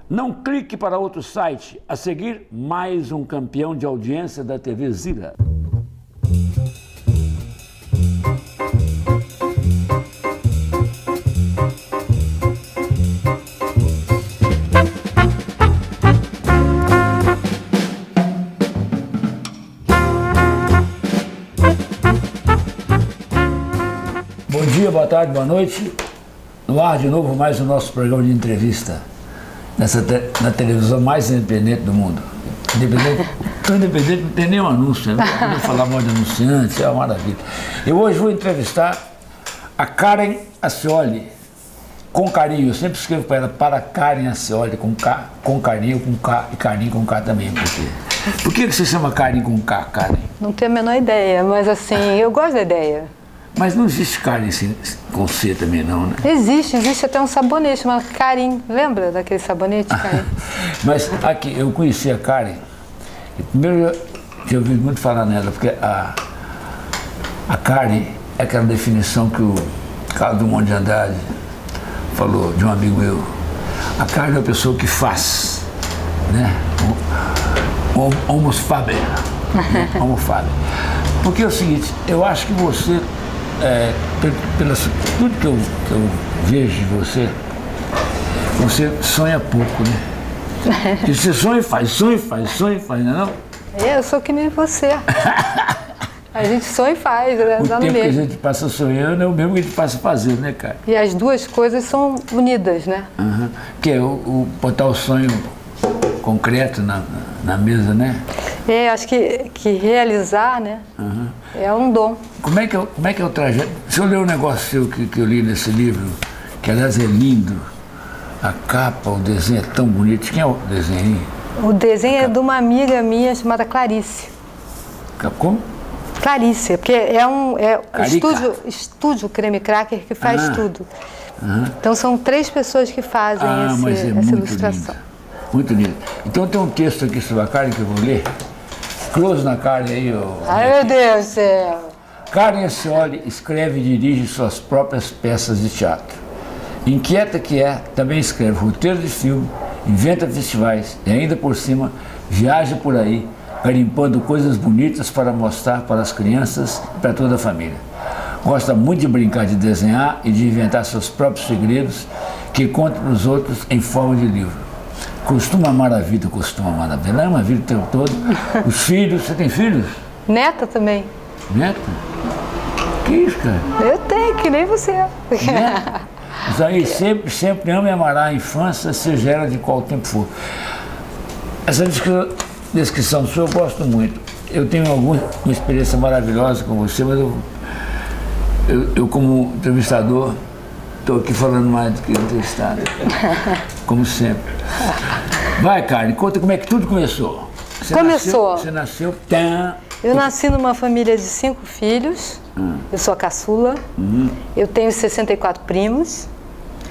Não clique para outro site. A seguir, mais um campeão de audiência da TV Zira. Bom dia, boa tarde, boa noite. No ar de novo mais o nosso programa de entrevista na televisão mais independente do mundo. Tão independente não tem nenhum anúncio, né? Não vou falar mal de anunciante, é uma maravilha. Eu hoje vou entrevistar a Karen Ascioli, com carinho. Eu sempre escrevo para ela, para Karen Ascioli, com carinho, com K e carinho com K também. Por que você chama Karen com K, Karen? Não tenho a menor ideia, mas assim, eu gosto da ideia. Mas não existe Karen com C também não, né? Existe até um sabonete chamado Karim. Lembra daquele sabonete, Karim? Mas aqui, eu conheci a Karen, primeiro eu tinha ouvido muito falar nela, porque a Karen é aquela definição que o Carlos Drummond de Andrade falou de um amigo meu. A Karen é a pessoa que faz, né? Homo faber, né? Homo faber. Porque é o seguinte, eu acho que você, tudo que eu vejo de você, você sonha pouco, né? E você sonha e faz, não é não? Eu sou que nem você. A gente sonha e faz, né? O tempo que a gente passa sonhando é o mesmo que a gente passa fazendo, né, cara? E as duas coisas são unidas, né? Uhum. Que é botar o sonho concreto na mesa, né? Acho que realizar, né? Uhum. É um dom. Como é que é o trajeto? Se eu ler um negócio seu que eu li nesse livro, que aliás é lindo, a capa, o desenho é tão bonito. Quem é o desenho? O desenho é de uma amiga minha chamada Clarice. Como? Clarice, porque é o estúdio Creme Cracker que faz tudo. Então são 3 pessoas que fazem essa ilustração. Lindo. Muito lindo. Então tem um texto aqui sobre a Karen que eu vou ler. Close na Karen aí, Ai, meu Deus do céu! Karen Ascioli escreve e dirige suas próprias peças de teatro. Inquieta que é, também escreve roteiro de filme, inventa festivais e ainda por cima viaja por aí, garimpando coisas bonitas para mostrar para as crianças e para toda a família. Gosta muito de brincar, de desenhar e de inventar seus próprios segredos que conta para os outros em forma de livro. Costuma amar a vida, Ela ama a vida o tempo todo. Os filhos, você tem filhos? Neta também. Neta? Que isso, cara? Eu tenho, que nem você. Isso aí, sempre ama e amará a infância, seja ela de qual tempo for. Essa descrição sua eu gosto muito. Eu tenho uma experiência maravilhosa com você, mas eu como entrevistador, estou aqui falando mais do que entrevistado, como sempre. Vai, Karen, conta como é que tudo começou. Você nasceu... Eu nasci numa família de 5 filhos, eu sou a caçula, eu tenho 64 primos.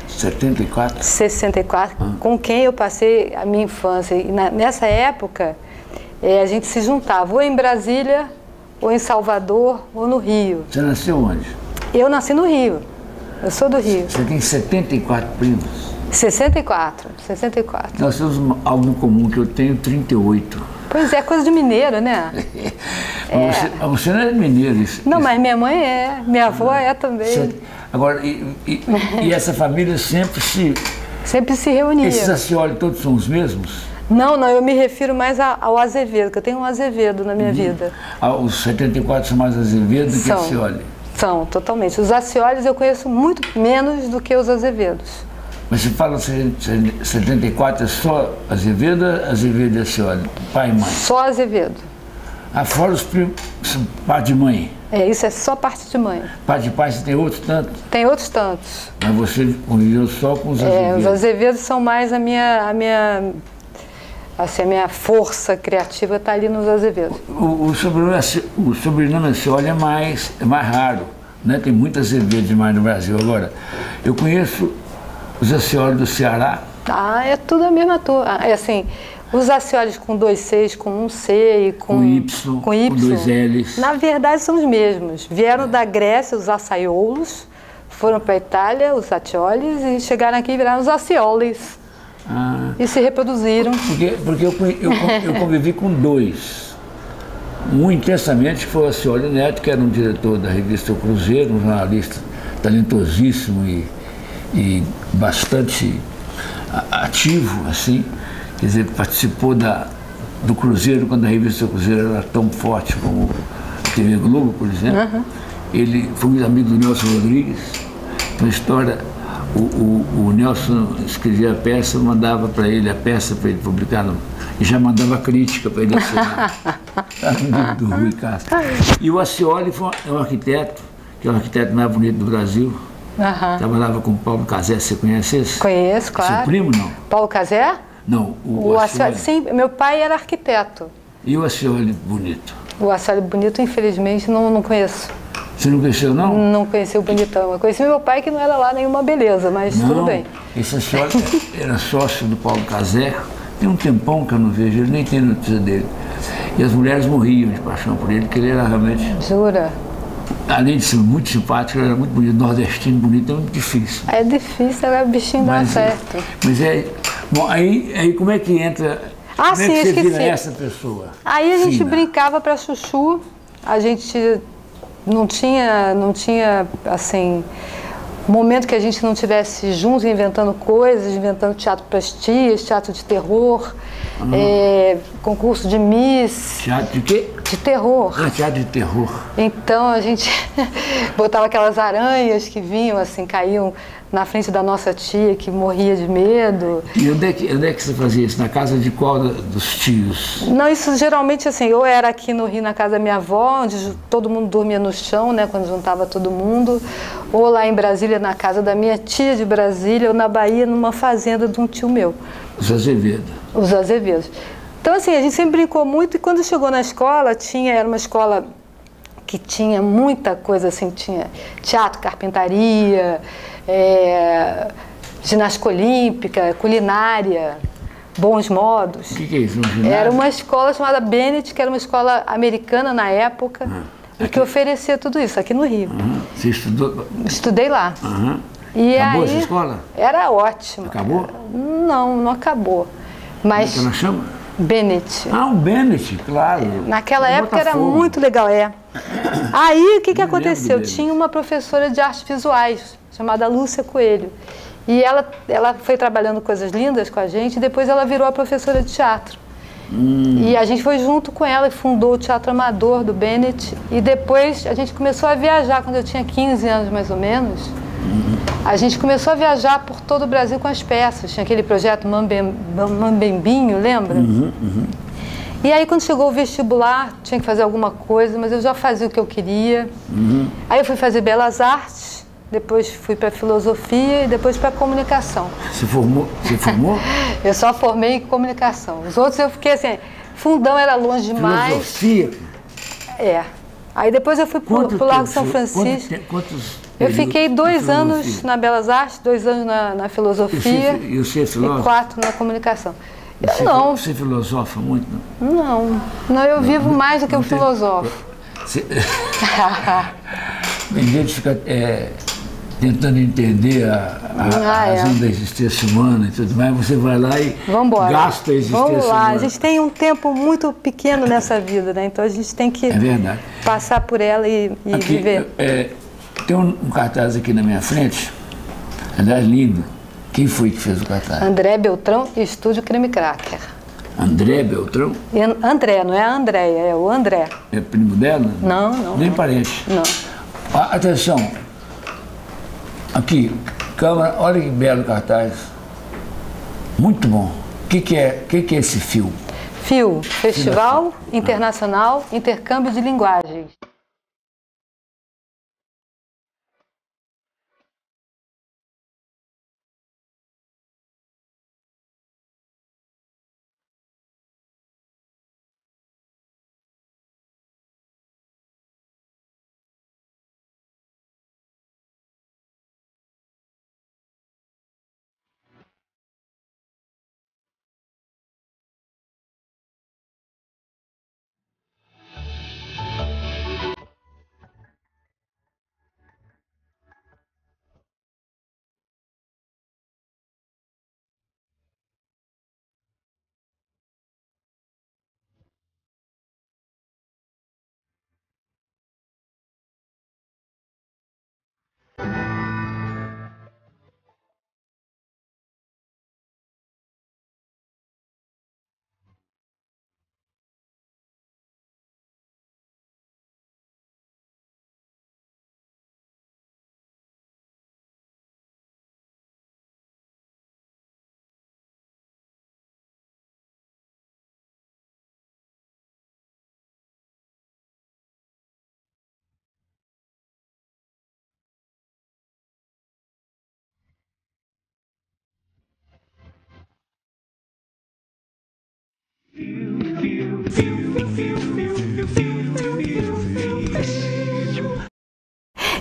74? 64, com quem eu passei a minha infância. E nessa época, a gente se juntava ou em Brasília, ou em Salvador, ou no Rio. Você nasceu onde? Eu nasci no Rio. Eu sou do Rio. Você tem 74 primos? 64. Nós temos algo em comum, que eu tenho 38. Pois é, coisa de mineiro, né? Você não é mineiro. Não, mas minha mãe é, minha avó é também. Agora, e essa família sempre se reunia. Esses Ascioli todos são os mesmos? Não, eu me refiro mais ao Azevedo, que eu tenho um Azevedo na minha vida. Os 74 são mais Azevedo do que Ascioli? São, totalmente. Os Asciolis eu conheço muito menos do que os Azevedos. Mas você fala 74 é só Azevedo e Ascioli, pai e mãe? Só Azevedo. Fora os primos, parte de mãe? Isso é só parte de mãe. Parte de pai, você tem outros tantos? Tem outros tantos. Mas você conviveu só com os Azevedos? Os Azevedos são mais a minha força criativa está ali nos Azevedos. O sobrenome Ascioli é mais raro, né? Tem muitas Azevedos demais no Brasil. Agora, eu conheço os Ascioli do Ceará. É tudo a mesma turma. É assim, os Asciolis com 2 Cs, com 1 C e com Y, com 2 Ls. Na verdade são os mesmos. Vieram da Grécia, os Assaiolos, foram para a Itália, os Aciolis, e chegaram aqui e viraram os Asciolis. e se reproduziram. Porque eu convivi com dois. Um intensamente, que foi o Acioli Neto, que era um diretor da revista O Cruzeiro, um jornalista talentosíssimo e bastante ativo, assim, quer dizer, participou do Cruzeiro quando a revista O Cruzeiro era tão forte como a TV Globo, por exemplo. Ele foi muito amigo do Nelson Rodrigues. Uma história, o Nelson escrevia a peça, mandava para ele a peça para ele publicar, e já mandava crítica para ele assinar. do Rui Castro. E o Acioli foi um arquiteto, que é o arquiteto mais bonito do Brasil. Trabalhava com o Paulo Cazé, você conhece esse? Conheço, claro. Seu primo, não? Paulo Cazé? Não, o Acioli. Sim, meu pai era arquiteto. E o Acioli bonito? O Acioli bonito, infelizmente, não conheço. Você não conheceu, não? Não conheci o bonitão. Eu conheci meu pai, que não era lá nenhuma beleza, mas tudo bem. Esse Acioli era sócio do Paulo Cazé. Tem um tempão que eu não vejo, ele nem tem notícia dele. E as mulheres morriam de paixão por ele, porque ele era realmente... Jura? Além de ser muito simpático, ele era muito bonito, nordestino bonito, é muito difícil. É difícil, era bichinho dar certo. Mas bom, aí como é que entra... como é que você vira essa pessoa? Aí a gente brincava para chuchu, a gente não tinha assim... momento que a gente não estivesse juntos inventando coisas, inventando teatro para as tias, teatro de terror, concurso de Miss. Teatro de quê? De terror. Teatro de terror. Então a gente botava aquelas aranhas que vinham, assim, caíam na frente da nossa tia, que morria de medo. E onde é que você fazia isso? Na casa de qual dos tios? Não, isso geralmente assim, eu era aqui no Rio, na casa da minha avó, onde todo mundo dormia no chão, né, quando juntava todo mundo, ou lá em Brasília, na casa da minha tia de Brasília, ou na Bahia, numa fazenda de um tio meu. Os Azevedo. Os Azevedos. Então, assim, a gente sempre brincou muito, e quando chegou na escola, era uma escola que tinha muita coisa, assim, tinha teatro, carpintaria, ginástica olímpica, culinária, bons modos. O que é isso? Era uma escola chamada Bennett, que era uma escola americana na época, e que oferecia tudo isso, aqui no Rio. Você estudou? Estudei lá. E acabou essa escola? Era ótimo. Acabou? Não acabou. Mas... Como é que ela chama? Bennett. O Bennett, claro. Naquela época era muito legal, Aí, o que aconteceu? Tinha uma professora de artes visuais, chamada Lúcia Coelho. E ela foi trabalhando coisas lindas com a gente, e depois ela virou a professora de teatro. E a gente foi junto com ela e fundou o Teatro Amador do Bennett. E depois a gente começou a viajar, quando eu tinha 15 anos mais ou menos. A gente começou a viajar por todo o Brasil com as peças. Tinha aquele projeto Mambembinho, lembra? E aí, quando chegou o vestibular, tinha que fazer alguma coisa, mas eu já fazia o que eu queria. Aí eu fui fazer Belas Artes, depois fui para Filosofia e depois para Comunicação. Você formou? Eu só formei em Comunicação. Os outros eu fiquei assim, Fundão era longe demais. Filosofia? Aí depois eu fui para o Largo São Francisco. Eu fiquei 2 anos na Belas Artes, 2 anos na Filosofia e você é filósofo? E 4 na Comunicação. Você filosofa muito? Não, eu vivo mais do que eu filosofo. Tem gente que fica tentando entender a razão da existência humana e tudo mais, você vai lá e gasta a existência humana. Vamos lá, a gente tem um tempo muito pequeno nessa vida, né? Então a gente tem que passar por ela e viver. Tem um cartaz aqui na minha frente, aliás, lindo. Quem foi que fez o cartaz? André Beltrão, Estúdio Creme Cracker. André Beltrão? André, não é a Andréia, é o André. É primo dela? Não. Nem parente? Não. Atenção, aqui, câmera, olha que belo cartaz. Muito bom. O que é esse FIU? FIU, Festival Internacional Intercâmbio de Linguagens.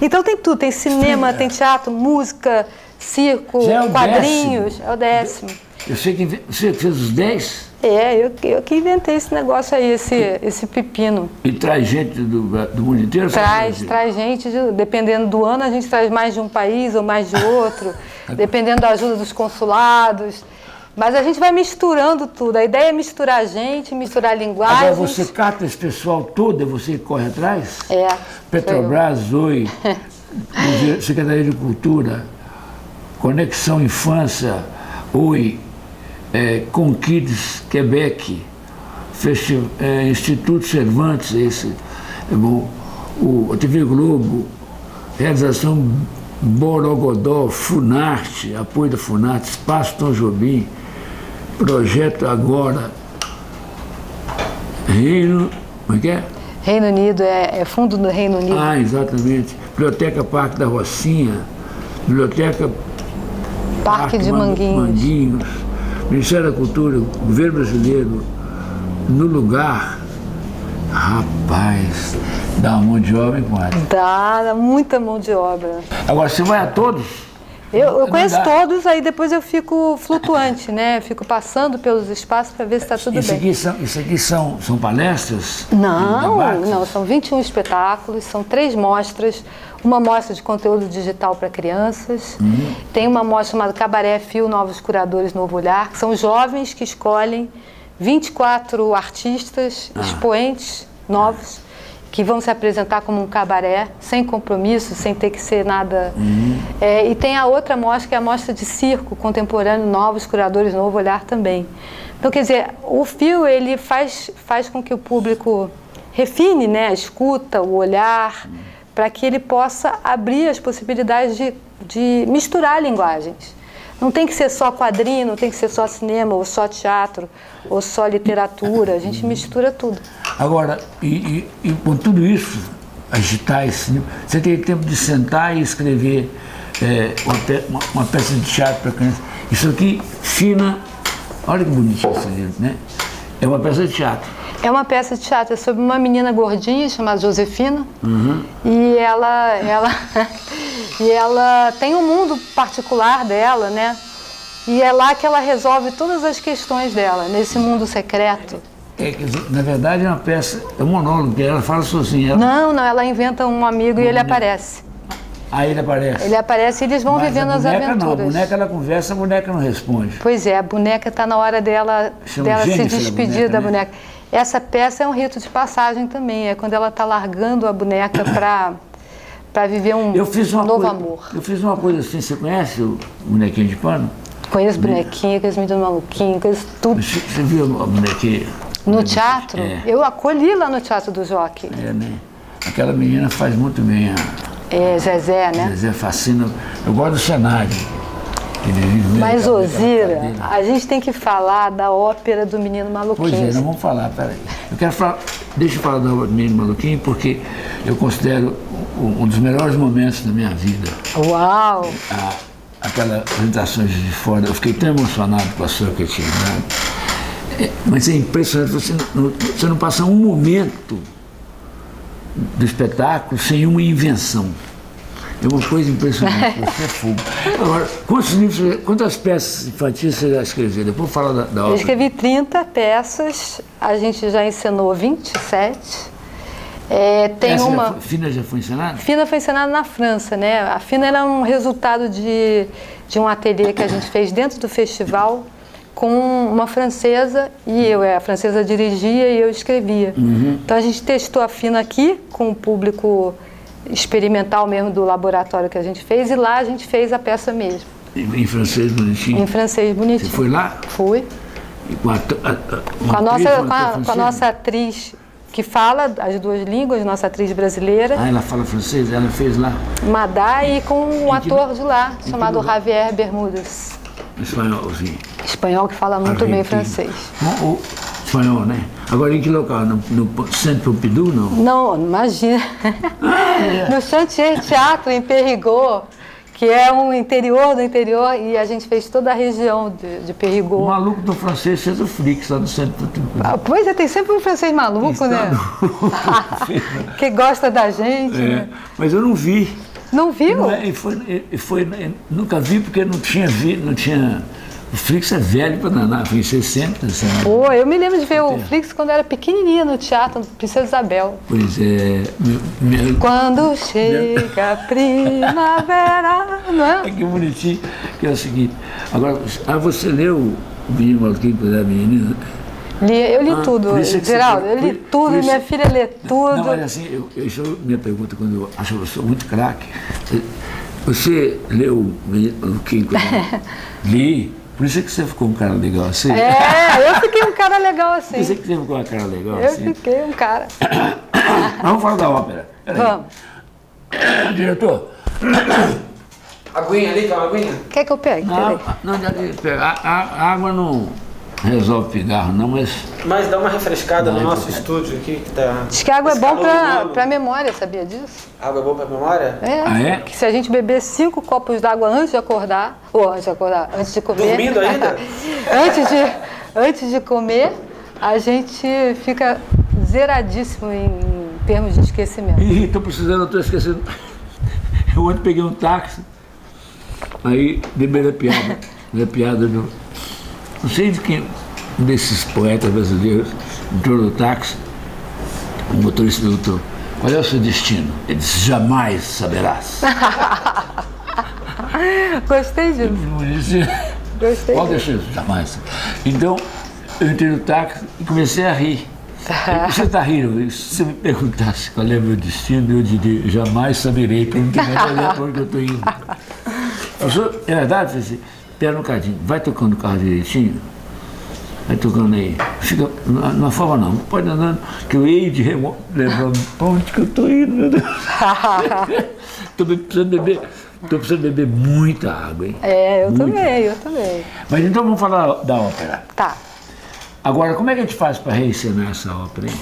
Então tem tudo, tem cinema, tem teatro, música, circo, quadrinhos. É o 10º. Eu sei que você fez os 10? Eu que inventei esse negócio aí, esse pepino. E traz gente do mundo inteiro? Traz gente, dependendo do ano, a gente traz mais de um país ou mais de outro, dependendo da ajuda dos consulados. Mas a gente vai misturando tudo. A ideia é misturar a gente, misturar linguagens. Agora você cata esse pessoal todo, é você que corre atrás? Petrobras, Oi, Secretaria de Cultura, Conexão Infância, Oi, Conquides, Quebec, Instituto Cervantes, a TV Globo, Realização Borogodó, Funarte, apoio da Funarte, Espaço Tom Jobim, Projeto Agora, Reino, como é que é? Reino Unido, é fundo do Reino Unido. Ah, exatamente. Biblioteca Parque da Rocinha, Biblioteca Parque de Manguinhos, Ministério da Cultura, Governo Brasileiro, No Lugar. Rapaz, dá uma mão de obra, hein, quase? Dá muita mão de obra. Agora, você vai a todos? Eu conheço todos, aí depois eu fico flutuante, né? Fico passando pelos espaços para ver se está tudo bem. Isso aqui são palestras? Não, são 21 espetáculos, são 3 mostras, uma mostra de conteúdo digital para crianças, tem uma mostra chamada Cabaré Fio Novos Curadores Novo Olhar, que são jovens que escolhem 24 artistas, expoentes novos, que vão se apresentar como um cabaré, sem compromisso, sem ter que ser nada. E tem a outra mostra, que é a mostra de circo contemporâneo, Novos Curadores, Novo Olhar também. Então, quer dizer, o Fio, ele faz com que o público refine, né, a escuta, o olhar, para que ele possa abrir as possibilidades de misturar linguagens. Não tem que ser só quadrinho, não tem que ser só cinema, ou só teatro, ou só literatura. A gente mistura tudo. Agora, e com tudo isso, agitar esse... Você tem tempo de sentar e escrever uma peça de teatro para criança. Isso aqui, Fina... Olha que bonitinho esse livro, né? É uma peça de teatro. É uma peça de teatro, é sobre uma menina gordinha chamada Josefina. E ela tem um mundo particular dela, né? E é lá que ela resolve todas as questões dela, nesse mundo secreto. Quer dizer, na verdade é uma peça, é um monólogo, que ela fala sozinha. Não, ela inventa um amigo e ele aparece. Ah, ele aparece? Ele aparece e eles vão vivendo as aventuras. Não, a boneca ela conversa, a boneca não responde. Pois é, a boneca está na hora dela se despedir da boneca. Essa peça é um rito de passagem também, é quando ela está largando a boneca para viver um novo amor. Eu fiz uma coisa assim, você conhece o Bonequinho de Pano? Conheço bonequinha, conheço menino maluquinho, conheço tudo. Você viu a bonequinha? No teatro? Eu acolhi lá no Teatro do Jockey. Né? Aquela menina faz muito bem Zezé, né? Zezé fascina. Eu gosto do cenário. Mas, Ozira, a gente tem que falar da ópera do Menino Maluquinho. Pois é, não vamos falar, peraí. Deixa eu falar da ópera do Menino Maluquinho, porque eu considero um dos melhores momentos da minha vida. Uau! Aquelas apresentações de fora, eu fiquei tão emocionado com a sua que eu tinha, né? Mas é impressionante, você não passa um momento do espetáculo sem uma invenção. É uma coisa impressionante, você é fogo. Agora, quantas peças infantis você já escreveu? Depois fala da ópera. Eu escrevi 30 peças, a gente já encenou 27. Fina já foi encenada? Fina foi encenada na França, né? A Fina era um resultado de um ateliê que a gente fez dentro do festival com uma francesa e a francesa dirigia e eu escrevia. Então a gente testou a Fina aqui com o público experimental mesmo do laboratório que a gente fez e lá a gente fez a peça mesmo. Em francês bonitinho? Em francês bonitinho. Você foi lá? Fui. E com a nossa atriz que fala as duas línguas, nossa atriz brasileira. Ah, ela fala francês? Ela fez lá? Madá e com um ator de lá, chamado Javier Bermúdez. Espanholzinho. Espanhol que fala muito bem francês. Espanhol, né? Agora em que local? No Centro Pompidou, não? Não, imagina. No Chantier Teatro, em Périgord, que é um interior do interior, e a gente fez toda a região de Périgord. O maluco do francês fez o Flix lá no Centro Pompidou. Pois é, tem sempre um francês maluco, né? Que gosta da gente. Né? Mas eu não vi. Não viu? Nunca vi porque não tinha. O Flix é velho para danar, foi em 60. Sabe? Pô, eu me lembro de ver o Flix quando eu era pequenininha no teatro, Princesa Isabel. Pois é. Quando chega a primavera, não é? Que bonitinho, que é o seguinte. Agora, você leu o Menino Maluquinho quando era menina? Eu li tudo, Geraldo, eu li tudo, minha filha lê tudo. Não, mas assim, minha pergunta, quando eu acho que eu sou muito craque, você leu o Menino Maluquinho quando li? Por isso é que você ficou um cara legal assim? Eu fiquei um cara legal assim. Por isso é que você ficou um cara legal eu assim? Eu fiquei um cara. Vamos falar da ópera. Vamos. Diretor. Aguinha ali, quer uma aguinha? Quer que eu pegue? Não, a água não resolve pigarro, não, mas... Mas dá uma refrescada no nosso estúdio aqui, que tá... Diz que a água é bom pra memória, sabia disso? Água é boa pra memória? Ah, é? Que se a gente beber 5 copos d'água antes de acordar, antes de comer... Dormindo ainda? antes de comer, a gente fica zeradíssimo em termos de esquecimento. Ih, tô esquecendo. Eu ontem peguei um táxi, aí lembrei da piada do... Não sei de quem, um desses poetas brasileiros, entrou no táxi, o motorista perguntou, qual é o seu destino? Ele disse, jamais saberás. Gostei disso. Gostei qual destino? Jamais. Então, eu entrei no táxi e comecei a rir. Você está rindo? Se você me perguntasse qual é o meu destino, eu diria, jamais saberei, porque não tem nada a ver para onde eu estou indo. É verdade, eu disse, espera um bocadinho, vai tocando o carro direitinho, vai tocando aí, fica, não forma não, pode andando, que eu hei de levando para onde que eu estou indo, meu Deus. Estou precisando beber muita água, hein? Eu também. Mas então vamos falar da ópera. Tá. Agora, como é que a gente faz para reencenar essa ópera, hein?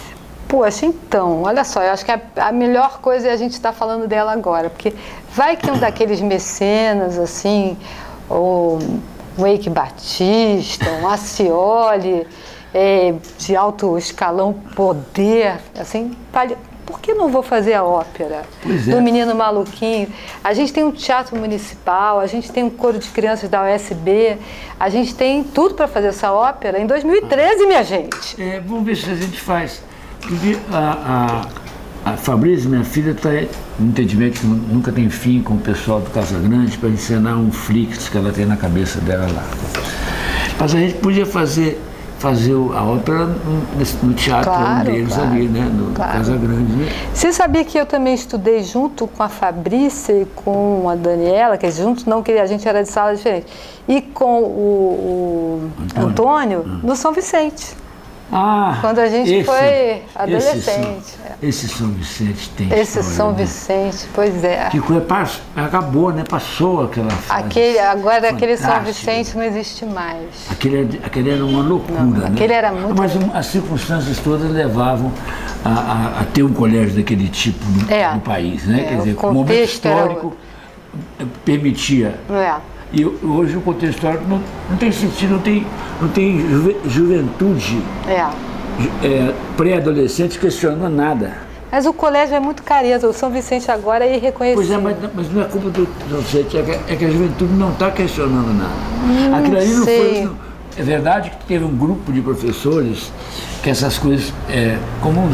Poxa, então, olha só, eu acho que a melhor coisa é a gente estar falando dela agora, porque vai que um daqueles mecenas, assim, ou um Eike Batista, um Acioli, de alto escalão poder, assim, por que não vou fazer a ópera do Menino Maluquinho? A gente tem um teatro municipal, a gente tem um coro de crianças da USB, a gente tem tudo para fazer essa ópera em 2013, minha gente. Vamos ver se a gente faz. Porque a Fabrício, minha filha, está no entendimento que nunca tem fim com o pessoal do Casa Grande para encenar um Flix que ela tem na cabeça dela lá. Mas a gente podia fazer a ópera no teatro deles ali, né? No Casa Grande. Né? Você sabia que eu também estudei junto com a Fabrícia e com a Daniela, que juntos não, que a gente era de sala diferente, e com o Antônio no São Vicente. Quando a gente foi adolescente. Esse São Vicente tem Esse história, São Vicente, pois é. Que coisa, acabou, né? Passou aquela fase. Agora aquele São Vicente não existe mais. Aquele era uma loucura, né? Aquele era muito... Mas as circunstâncias todas levavam a ter um colégio daquele tipo no país, né? Quer dizer, o momento histórico permitia. E hoje o contexto histórico não tem sentido, não tem juventude pré-adolescente questionando nada. Mas o colégio é muito careta, o São Vicente agora é irreconhecível. Pois é, mas não é culpa do São Vicente, é que a juventude não está questionando nada. Aquilo ali não foi... É verdade que teve um grupo de professores que essas coisas, como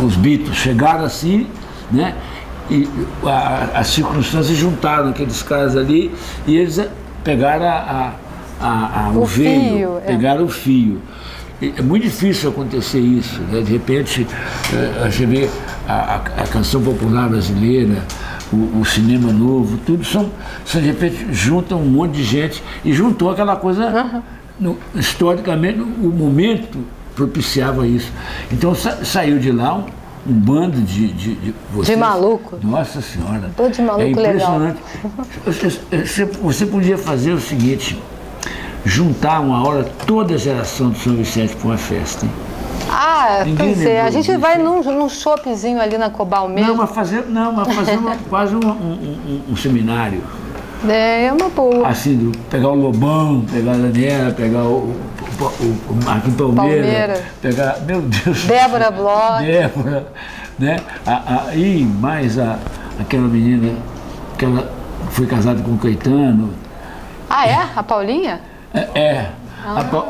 os Beatles chegaram assim, né? E as circunstâncias juntaram aqueles caras ali e eles pegaram o veio, pegaram o fio. E é muito difícil acontecer isso, né? De repente, você vê a canção popular brasileira, o cinema novo, tudo de repente juntam um monte de gente e juntou aquela coisa, historicamente, o momento propiciava isso. Então saiu de lá um bando de maluco. Nossa Senhora. Tô de maluco impressionante. Legal. Você podia fazer o seguinte, juntar uma hora toda a geração de São Vicente para uma festa, hein? Pois é. A gente vai num shoppingzinho ali na Cobal mesmo. Não, mas fazer quase um seminário. É uma boa. Assim, pegar o Lobão, pegar a Daniela, pegar o Marquinhos Palmeira, pegar, meu Deus. Débora Bloch. Débora, né? E mais aquela menina que ela foi casada com o Caetano. Ah, é? A Paulinha?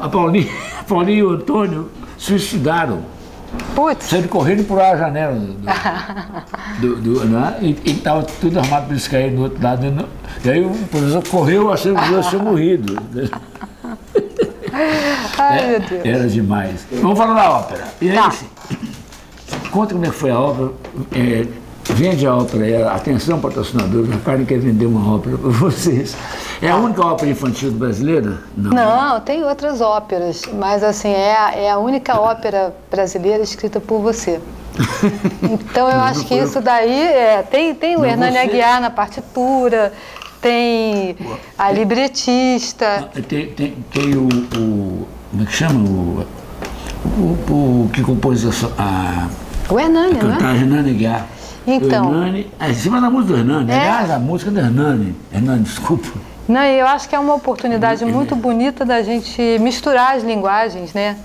A Paulinha e o Antônio suicidaram. Putz. Saíram correndo por a janela né? E estava tudo armado para eles caírem do outro lado. E aí o professor correu achando que os dois tinham morrido. Ai, meu Deus. Era demais. Vamos falar da ópera. E aí, assim, conta como é que foi a ópera. Vende a ópera, atenção patrocinadores, a Carmen quer vender uma ópera para vocês. É a única ópera infantil brasileira? Não, tem outras óperas, mas assim, é a única ópera brasileira escrita por você. Então eu acho que isso daí, tem o Hernani Aguiar na partitura, tem a libretista. Tem o como é que chama? O que compôs o Hernani, né? O Hernani Aguiar. Então, o Hernani, em cima da música do Hernani, aliás, a música do Hernani, desculpa. Não, eu acho que é uma oportunidade muito bonita da gente misturar as linguagens, né?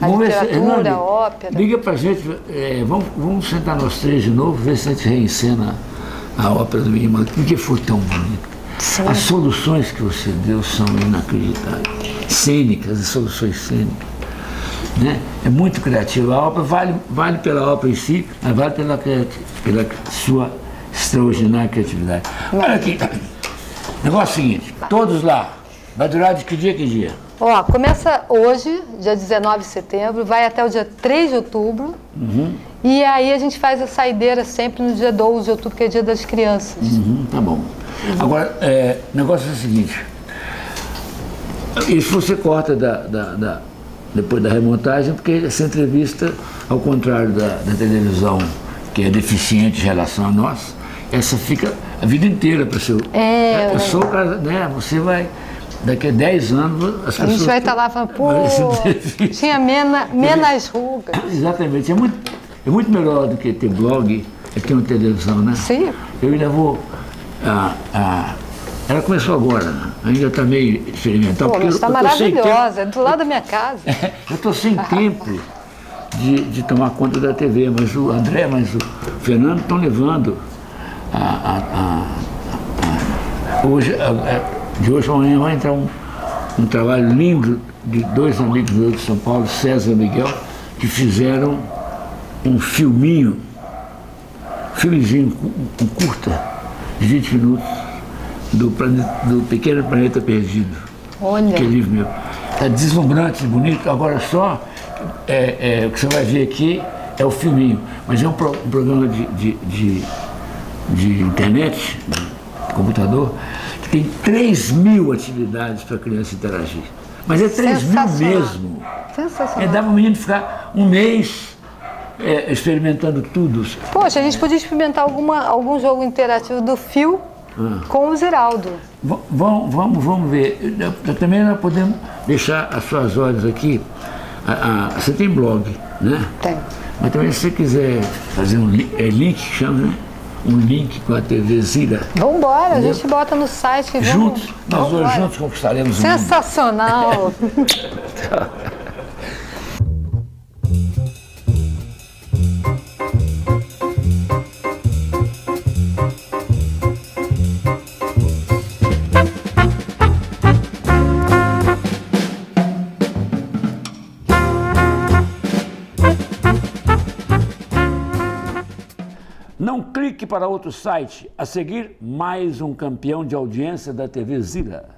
A literatura, a ópera. Liga pra gente, vamos sentar nós três de novo, ver se a gente reencena a ópera do Menino Maluco, porque foi tão bonito. Sim. As soluções que você deu são inacreditáveis. Cênicas, as soluções cênicas. Né? É muito criativo. A ópera vale pela ópera em si, mas vale pela sua extraordinária criatividade. Olha aqui, negócio seguinte, todos lá, vai durar de que dia a que dia? Ó, começa hoje, dia 19 de setembro, vai até o dia 3 de outubro, e aí a gente faz a saideira sempre no dia 12 de outubro, que é dia das crianças. Tá bom. Agora, o negócio é o seguinte, isso você corta depois da remontagem, porque essa entrevista, ao contrário da televisão, que é deficiente em relação a nós, essa fica a vida inteira para o seu... eu sou o cara, né? Você vai... Daqui a 10 anos, as pessoas... A gente vai estar lá falando, pô, tinha menos rugas. Exatamente. É muito melhor do que ter blog, ter uma televisão, né? Sim. Eu ainda vou... ela começou agora, ainda está meio experimental. Pô, mas está maravilhosa, é do lado da minha casa. Eu estou sem tempo de tomar conta da TV, mas o André, o Fernando estão levando de hoje para amanhã vai entrar um trabalho lindo de dois amigos meus de São Paulo, César e Miguel, que fizeram um filmezinho curta, de 20 minutos, do Pequeno Planeta Perdido. Olha. Que livro meu. Está deslumbrante, bonito, agora só o que você vai ver aqui é o filminho, mas é um programa de internet, de computador, que tem 3.000 atividades para a criança interagir. Mas é 3.000 mesmo. Sensacional. Dá para o menino ficar um mês experimentando tudo. Poxa, a gente podia experimentar algum jogo interativo do Fio com o Ziraldo. Vamos ver. Também nós podemos deixar as suas ordens aqui. Você tem blog, né? Tem. Mas também se você quiser fazer um link, que chama, né? Um link com a TV Zira. Vamos embora, a gente bota no site e juntos, nós dois juntos conquistaremos o mundo. Sensacional! Não clique para outro site. A seguir, mais um campeão de audiência da TV Zira.